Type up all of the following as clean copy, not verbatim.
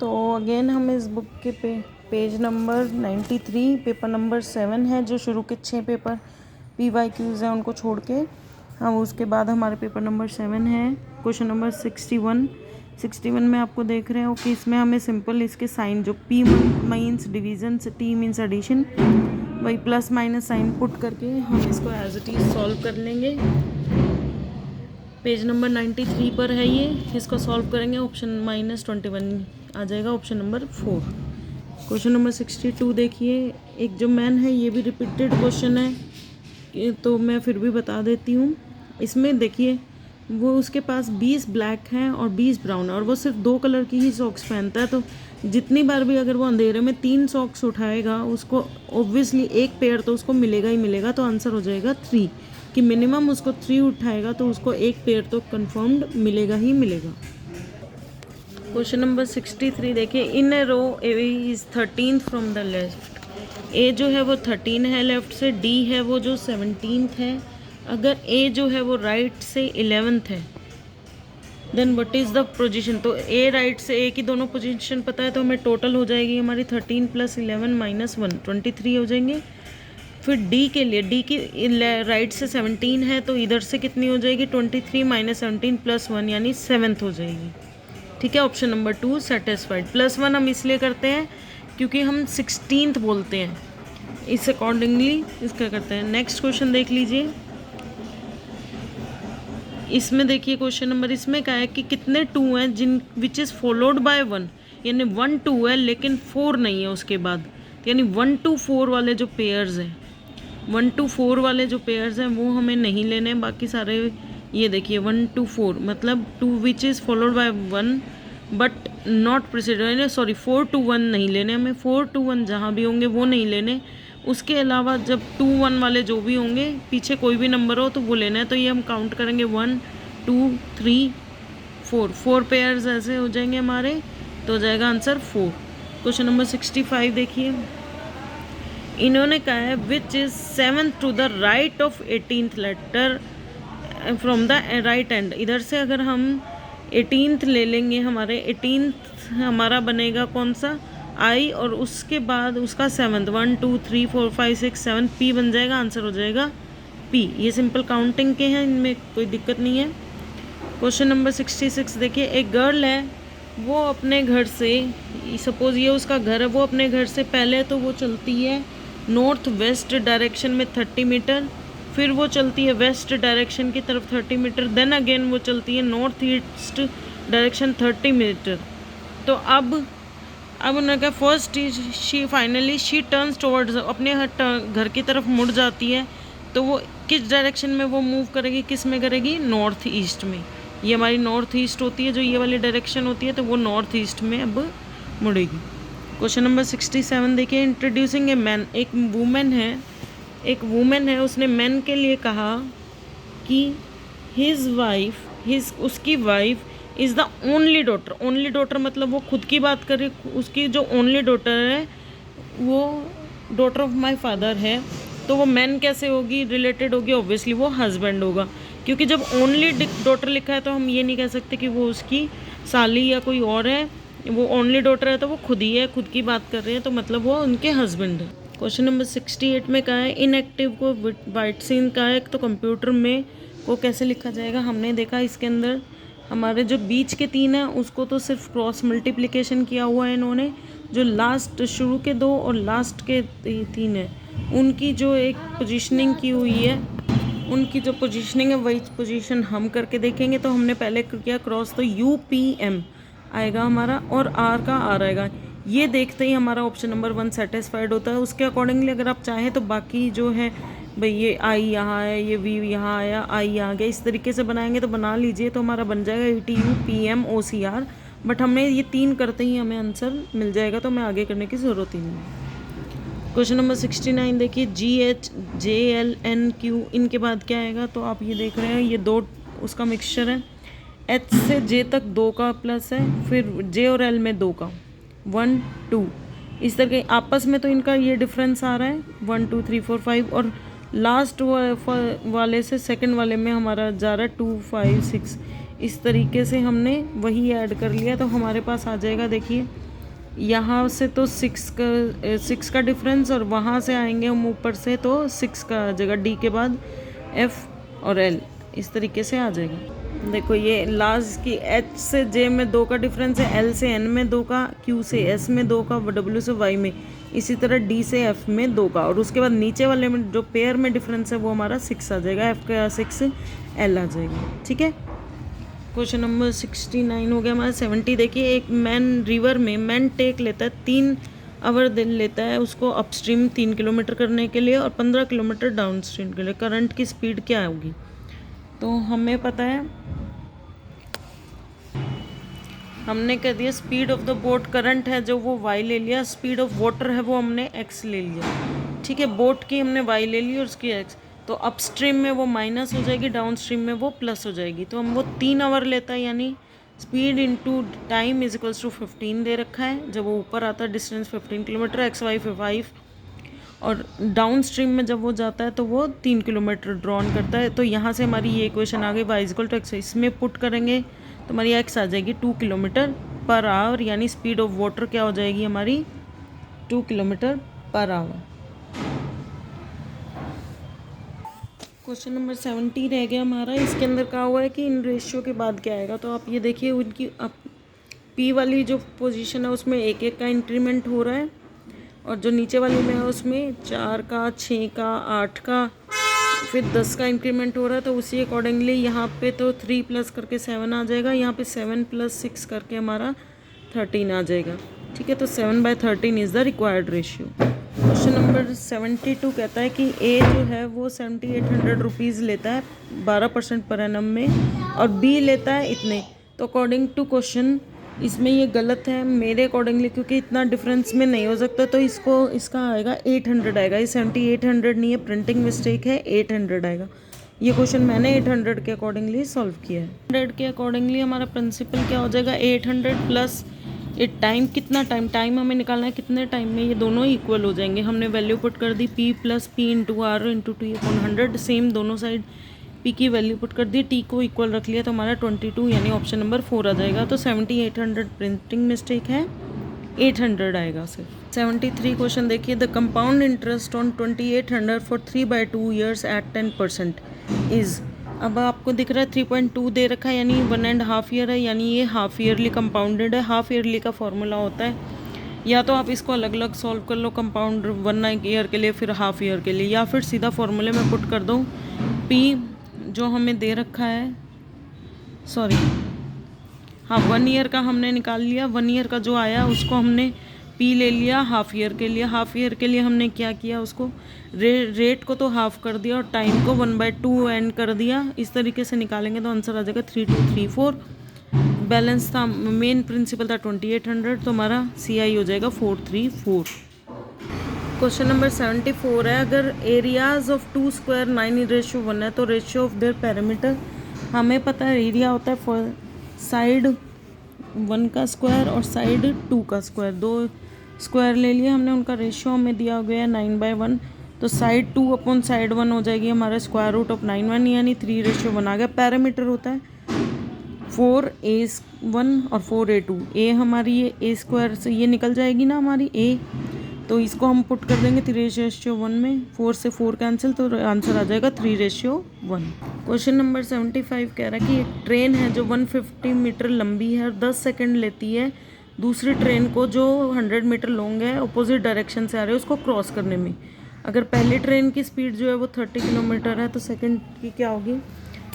तो अगेन हम इस बुक के पेज नंबर 93 पेपर नंबर 7 है, जो शुरू के 6 पेपर PYQs हैं उनको छोड़ के हम उसके बाद हमारे पेपर नंबर 7 है क्वेश्चन नंबर 61 में आपको देख रहे हो कि इसमें हमें सिंपल इसके साइन जो P means division, T means addition, वही प्लस माइनस साइन पुट करके हम इसको एज इट इज सॉल्व कर लेंगे। पेज नंबर 93 पर है ये, इसको सॉल्व करेंगे। ऑप्शन -21 आ जाएगा, ऑप्शन नंबर 4। क्वेश्चन नंबर 62 देखिए, एक जो मैन है ये भी रिपीटेड क्वेश्चन है तो मैं फिर भी बता देती हूँ। इसमें देखिए वो उसके पास 20 ब्लैक हैं और 20 ब्राउन है और वो सिर्फ 2 कलर की ही सॉक्स पहनता है। तो जितनी बार भी अगर वो अंधेरे में 3 सॉक्स उठाएगा उसको ऑब्वियसली एक पेयर तो उसको मिलेगा ही मिलेगा। तो आंसर हो जाएगा 3 कि मिनिमम उसको 3 उठाएगा तो उसको एक पेयर तो कंफर्म्ड मिलेगा ही मिलेगा। क्वेश्चन नंबर 63 देखिए, इन ए रो ए इज 13 फ्रॉम द लेफ्ट। ए जो है वो 13 है लेफ्ट से, डी है वो जो 17 है। अगर ए जो है वो राइट से 11th है then what is the position. तो ए राइट से ए की दोनों पोजीशन पता है तो हमें टोटल हो जाएगी हमारी 13 + 11 - 1 23 हो जाएंगे। फिर डी के लिए, डी की राइट से 17 है तो इधर से कितनी हो जाएगी 23 - 17 + 1 यानी 7th हो जाएगी। ठीक है, ऑप्शन नंबर 2 सेटिस्फाइड। +1 हम इसलिए करते हैं क्योंकि हम 16th बोलते हैं, इस अकॉर्डिंगली इसका करते हैं। नेक्स्ट क्वेश्चन देख लीजिए, इसमें देखिए क्वेश्चन नंबर इसमें क्या है कि कितने 2 हैं जिन विच इज़ फॉलोड बाय 1, यानी 1 2 है लेकिन 4 नहीं है उसके बाद, यानी 1 to 4 वाले जो पेयर्स हैं 1 to 4 वाले जो पेयर्स हैं वो हमें नहीं लेने हैं। बाकी सारे ये देखिए 1 to 4 मतलब 2 which is followed by 1 but not preceded, sorry 4 to 1 नहीं लेने हमें। 4 to 1 जहाँ भी होंगे वो नहीं लेने। उसके अलावा जब 2 1 वाले जो भी होंगे पीछे कोई भी नंबर हो तो वो लेना है। तो ये हम काउंट करेंगे 1 2 3 4 पेयर्स ऐसे हो जाएंगे हमारे, तो हो जाएगा आंसर 4। क्वेश्चन नंबर 65 देखिए, इन्होंने कहा है which is 7th to the right of 18th letter from the right end. इधर से अगर हम 18th ले लेंगे, हमारे 18th हमारा बनेगा कौन सा आई और उसके बाद उसका 7th 1 2 3 4 5 6 7 पी बन जाएगा, आंसर हो जाएगा पी। ये सिंपल काउंटिंग के हैं, इनमें कोई दिक्कत नहीं है। क्वेश्चन नंबर 66 देखिए, एक गर्ल है वो अपने घर से, सपोज ये उसका घर है, वो अपने घर से पहले तो वो चलती है नॉर्थ वेस्ट डायरेक्शन में 30 मीटर, फिर वो चलती है वेस्ट डायरेक्शन की तरफ 30 मीटर, देन अगेन वो चलती है नॉर्थ ईस्ट डायरेक्शन 30 मीटर। तो अब उन्होंने कहा first she finally she turns towards, अपने घर की तरफ मुड़ जाती है। तो वो किस डायरेक्शन में वो मूव करेगी, किस में करेगी, नॉर्थ ईस्ट में। ये हमारी नॉर्थ ईस्ट होती है, जो ये वाली डायरेक्शन होती है तो वो नॉर्थ ईस्ट में अब मुड़ेगी। क्वेश्चन नंबर 67 देखिए, इंट्रोड्यूसिंग ए मैन। एक वुमेन है उसने मैन के लिए कहा कि उसकी wife is the only daughter मतलब वो खुद की बात कर रही, उसकी जो ओनली डॉटर है वो डॉटर ऑफ माय फादर है। तो वो मैन कैसे होगी, रिलेटेड होगी, ऑब्वियसली वो हस्बैंड होगा, क्योंकि जब ओनली डॉटर लिखा है तो हम ये नहीं कह सकते कि वो उसकी साली या कोई और है। वो ओनली डॉटर है तो वो खुद ही है, खुद की बात कर रहे हैं तो मतलब वो उनके हस्बैंड है। क्वेश्चन नंबर 68 में कहा है इनएक्टिव को वाइट सीन का है, तो कंप्यूटर में को कैसे लिखा जाएगा। हमने देखा इसके अंदर हमारे जो बीच के 3 हैं उसको तो सिर्फ क्रॉस मल्टीप्लिकेशन किया हुआ है इन्होंने, जो लास्ट शुरू के 2 और लास्ट के 3 हैं उनकी जो एक पोजीशनिंग की हुई है, उनकी जो पोजीशनिंग है वही पोजीशन हम करके देखेंगे। तो हमने पहले किया क्रॉस, तो UPM आएगा हमारा और R का R आएगा। ये देखते ही हमारा ऑप्शन नंबर 1 सेटिस्फाइड होता है। उसके अकॉर्डिंगली अगर आप चाहें तो बाकी जो है भाई ये आई यहाँ है, ये वी यहाँ आया, आई यहाँ गया, इस तरीके से बनाएंगे तो बना लीजिए, तो हमारा बन जाएगा ATUPM OCR। बट हमने ये 3 करते ही हमें आंसर मिल जाएगा, तो हमें आगे करने की ज़रूरत ही नहीं है। क्वेश्चन नंबर 69 देखिए, GH JLNQ इनके बाद क्या आएगा। तो आप ये देख रहे हैं ये 2 उसका मिक्सचर है। H से J तक 2 का प्लस है, फिर J और L में 2 का 1 2 इस तरह के आपस में तो इनका ये डिफरेंस आ रहा है 1 2 3 4 5 और लास्ट वाले से सेकंड वाले में हमारा जा रहा है 2 5 6। इस तरीके से हमने वही ऐड कर लिया तो हमारे पास आ जाएगा। देखिए यहाँ से तो 6 का डिफरेंस, और वहाँ से आएंगे हम ऊपर से तो 6 का आ जाएगा, डी के बाद एफ और एल, इस तरीके से आ जाएगा। देखो ये लास्ट की एच से जे में 2 का डिफरेंस है, एल से एन में 2 का, क्यू से एस में 2 का, डब्ल्यू से वाई में, इसी तरह डी से एफ में 2 का, और उसके बाद नीचे वाले में जो पेयर में डिफरेंस है वो हमारा 6 आ जाएगा, एफ का 6 एल आ जाएगा। ठीक है, क्वेश्चन नंबर 69 हो गया हमारा। 70 देखिए, एक मैन रिवर में मैन टेक लेता है 3 आवर दिन लेता है उसको अपस्ट्रीम 3 किलोमीटर करने के लिए और 15 किलोमीटर डाउन स्ट्रीम के लिए, करंट की स्पीड क्या होगी? तो हमें पता है, हमने कह दिया speed of the boat, current है जो वो वाई ले लिया, स्पीड ऑफ वाटर है वो हमने एक्स ले लिया। ठीक है, बोट की हमने वाई ले ली और उसकी एक्स, तो अपस्ट्रीम में वो माइनस हो जाएगी, डाउन स्ट्रीम में वो प्लस हो जाएगी। तो हम वो 3 आवर लेता है, यानी speed into time is equals to 15 दे रखा है। जब वो ऊपर आता है डिस्टेंस 15 किलोमीटर, एक्स वाई 5, और डाउन स्ट्रीम में जब वो जाता है तो वो 3 किलोमीटर ड्रॉन करता है। तो यहाँ से हमारी ये इक्वेशन आ गई, Y is equal to X, इसमें पुट करेंगे तो हमारी एक्स आ जाएगी 2 किलोमीटर पर आवर, यानी स्पीड ऑफ वाटर क्या हो जाएगी हमारी 2 kilometre per hour. Question number 70 रह गया हमारा। इसके अंदर कहा हुआ है कि इन रेशियो के बाद क्या आएगा, तो आप ये देखिए उनकी पी वाली जो पोजीशन है उसमें 1 का इंक्रीमेंट हो रहा है, और जो नीचे वाली में है उसमें 4 का, 6 का, 8 का, फिर 10 का इंक्रीमेंट हो रहा है। तो उसी अकॉर्डिंगली यहाँ पे तो 3 प्लस करके 7 आ जाएगा, यहाँ पे 7 + 6 करके हमारा 13 आ जाएगा। ठीक है, तो 7/13 is the required ratio. Question number 72 कहता है कि ए जो है वो 7800 रुपीज़ लेता है 12% पर एनम में, और बी लेता है इतने। तो अकॉर्डिंग टू क्वेश्चन इसमें ये गलत है मेरे अकॉर्डिंगली, क्योंकि इतना डिफरेंस में नहीं हो सकता, तो इसका आएगा 800 आएगा। ये 7800 नहीं है, प्रिंटिंग मिस्टेक है, 800 आएगा। ये क्वेश्चन मैंने 800 के अकॉर्डिंगली सॉल्व किया है। 100 के अकॉर्डिंगली हमारा प्रिंसिपल क्या हो जाएगा, 800 प्लस ये टाइम, कितना टाइम हमें निकालना है, कितने टाइम में ये दोनों इक्वल हो जाएंगे। हमने वैल्यू पुट कर दी P + P × R × 2/100, सेम दोनों साइड P की वैल्यू पुट कर दी, T को इक्वल रख लिया, तो हमारा 22 यानी ऑप्शन नंबर 4 आ जाएगा। तो 7800 प्रिंटिंग मिस्टेक है, 800 आएगा सिर्फ। 73 क्वेश्चन देखिए, the compound interest on 2800 for 3/2 years at 10% is, अब आपको दिख रहा है 3.2 दे रखा है, यानी 1.5 ईयर है, यानी ये हाफ ईयरली कंपाउंडेड है। हाफ ईयरली का फॉर्मूला होता है, या तो आप इसको अलग अलग सॉल्व कर लो, कंपाउंड 1 ईयर के लिए फिर हाफ ईयर के लिए, या फिर सीधा फॉर्मूले में पुट कर दो। पी जो हमें दे रखा है, सॉरी हाँ 1 ईयर का हमने निकाल लिया, 1 ईयर का जो आया उसको हमने पी ले लिया हाफ ईयर के लिए। हाफ ईयर के लिए हमने क्या किया, उसको रेट को तो हाफ कर दिया और टाइम को 1/2 एंड कर दिया। इस तरीके से निकालेंगे तो आंसर आ जाएगा 3234। बैलेंस था, मेन प्रिंसिपल था 2800, तो हमारा CI हो जाएगा 434। क्वेश्चन नंबर 74 है, अगर एरियाज ऑफ 2 स्क्वायर 9:1 है तो रेशियो ऑफ देयर पैरामीटर, हमें पता है एरिया होता है साइड 1 का स्क्वायर और साइड 2 का स्क्वायर, 2 स्क्वायर ले लिए हमने, उनका रेशियो हमें दिया गया है 9/1, तो साइड 2 अपॉन साइड 1 हो जाएगी हमारा स्क्वायर रूट ऑफ 9/1, यानी 3:1 आ गया। पैरामीटर होता है 4a1 और 4a2, ए हमारी ये a स्क्वायर से ये निकल जाएगी ना हमारी a, तो इसको हम पुट कर देंगे 3:1 में, 4 से 4 कैंसिल, तो आंसर आ जाएगा 3:1। क्वेश्चन नंबर 75 कह रहा है कि एक ट्रेन है जो 150 मीटर लंबी है और 10 सेकंड लेती है दूसरी ट्रेन को जो 100 मीटर लॉन्ग है अपोजिट डायरेक्शन से आ रहे है उसको क्रॉस करने में। अगर पहली ट्रेन की स्पीड जो है वो 30 किलोमीटर है तो सेकंड की क्या होगी,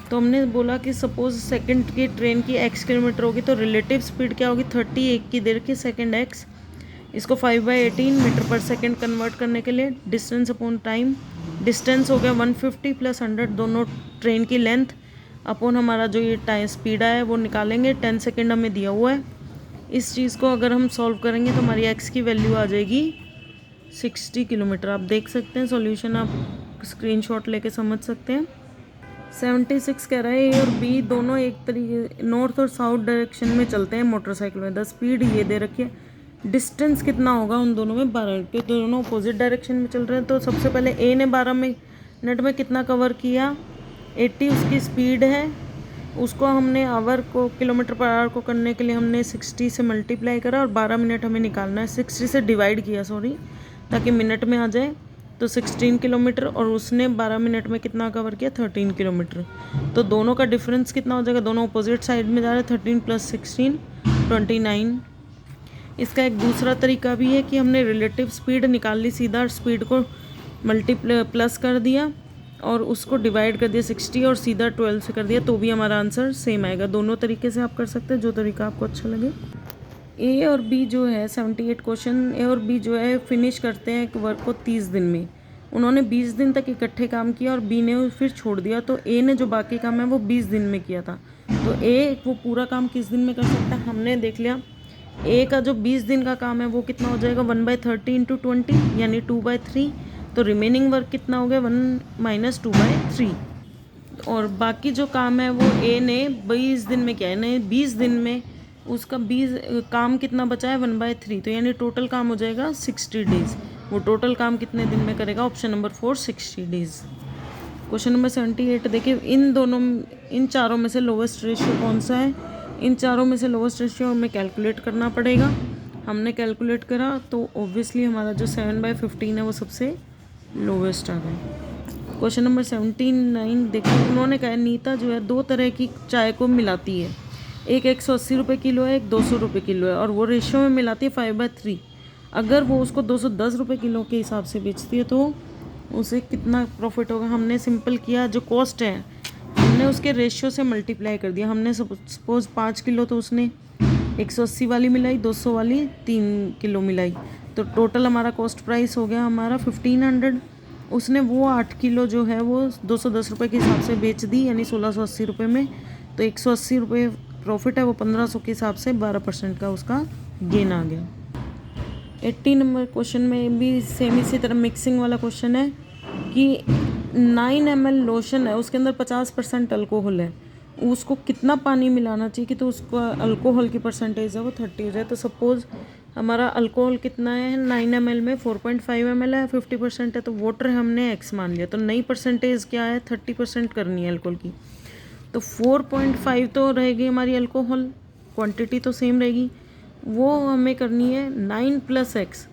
तो हमने बोला कि सपोज सेकंड की ट्रेन की x किलोमीटर होगी तो रिलेटिव स्पीड क्या होगी 30, एक की देर की सेकंड x, इसको 5/18 मीटर पर सेकंड कन्वर्ट करने के लिए डिस्टेंस अपॉन टाइम, डिस्टेंस हो गया 150 + 100 दोनों ट्रेन की लेंथ अपॉन हमारा जो ये टाइम स्पीड है वो निकालेंगे, 10 सेकंड हमें दिया हुआ है। इस चीज़ को अगर हम सॉल्व करेंगे तो हमारी x की वैल्यू आ जाएगी 60 किलोमीटर। आप देख सकते हैं सॉल्यूशन, आप स्क्रीनशॉट लेके समझ सकते हैं। 76 कह रहा है ए और बी दोनों एक तरीके नॉर्थ और साउथ डायरेक्शन में चलते हैं मोटरसाइकिल में, 10 स्पीड ये दे रखी है, डिस्टेंस कितना होगा उन दोनों में 12 मिनट, तो दोनों अपोजिट डायरेक्शन में चल रहे हैं। तो सबसे पहले ए ने 12 मिनट में कितना कवर किया, 80 उसकी स्पीड है, उसको हमने आवर को किलोमीटर पर आवर को करने के लिए हमने 60 से मल्टीप्लाई करा और 12 मिनट हमें निकालना है, 60 से डिवाइड किया सॉरी, ताकि मिनट में आ जाए। तो 16 किलोमीटर और उसने 12 मिनट में कितना कवर किया 13 किलोमीटर। तो दोनों का डिफरेंस कितना हो जाएगा, दोनों अपोजिट साइड में जा रहे हैं, 13 + 16 29। इसका एक दूसरा तरीका भी है कि हमने रिलेटिव स्पीड निकाल ली, सीधा स्पीड को प्लस कर दिया और उसको डिवाइड कर दिया 60 और सीधा 12 से कर दिया, तो भी हमारा आंसर सेम आएगा। दोनों तरीके से आप कर सकते हैं, जो तरीका आपको अच्छा लगे। ए और बी जो है 78 क्वेश्चन, ए और बी जो है फिनिश करते हैं एक वर्क को 30 दिन में। उन्होंने 20 दिन तक इकट्ठे काम किया और बी ने फिर छोड़ दिया, तो ए ने जो बाकी काम है वो 20 दिन में किया था। तो ए वो पूरा काम किस दिन में कर सकता है, हमने देख लिया। ए का जो 20 दिन का काम है वो कितना हो जाएगा 1/30 × 20 यानी 2/3। तो रिमेनिंग वर्क कितना हो गया 1 - 2/3। और बाकी जो काम है वो ए ने 20 दिन में किया है, यानी 20 दिन में उसका 20 काम कितना बचा है 1/3, तो यानी टोटल काम हो जाएगा 60 डेज़। वो टोटल काम कितने दिन में करेगा, option number 4 60 days. Question number 78 देखिए, इन चारों में से लोवेस्ट रेशियो कौन सा है। इन चारों में से लोवेस्ट रेशियो हमें कैलकुलेट करना पड़ेगा। हमने कैलकुलेट करा तो ऑब्वियसली हमारा जो 7/15 है वो सबसे लोवेस्ट आ गया। क्वेश्चन नंबर 79 देखिए, उन्होंने कहा नीता जो है 2 तरह की चाय को मिलाती है, एक 180 रुपये किलो है, एक 200 रुपये किलो है, और वो रेशियो में मिलाती है 5/3। अगर वो उसको 210 रुपये किलो के हिसाब से बेचती है तो उसे कितना प्रॉफिट होगा। हमने सिंपल किया, जो कॉस्ट है हमने उसके रेशियो से मल्टीप्लाई कर दिया। हमने सपोज 5 किलो तो उसने 180 वाली मिलाई, 200 वाली 3 किलो मिलाई, तो टोटल हमारा कॉस्ट प्राइस हो गया हमारा 1500। उसने वो 8 किलो जो है वो 210 रुपये के हिसाब से बेच दी, यानी 1680 रुपये में। तो 180 रुपये प्रॉफिट है, वो 1500 के हिसाब से 12% का उसका गेन आ गया। 80 नंबर क्वेश्चन में भी सेम इसी तरह मिक्सिंग वाला क्वेश्चन है कि 9 ml लोशन है, उसके अंदर 50% अल्कोहल है, उसको कितना पानी मिलाना चाहिए कि तो उसको अल्कोहल की परसेंटेज है वो 30 है। तो सपोज़ हमारा अल्कोहल कितना है 9 ml में 4.5 ml है, 50% है, तो वाटर हमने x मान लिया। तो नई परसेंटेज क्या है 30% करनी है अल्कोहल की। तो 4.5 तो रहेगी हमारी अल्कोहल, क्वांटिटी तो सेम रहेगी, वो हमें करनी है 9 + x,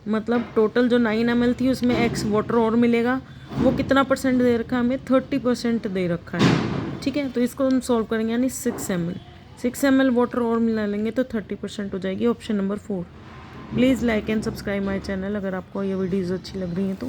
मतलब टोटल जो 9 ml थी उसमें x वाटर और मिलेगा। वो कितना परसेंट दे रखा है हमें 30% दे रखा है, ठीक है। तो इसको हम सॉल्व करेंगे, यानी 6 ml वाटर और मिला लेंगे तो 30% हो जाएगी, option number 4। Please like and subscribe my channel अगर आपको ये वीडियोज़ अच्छी लग रही हैं तो।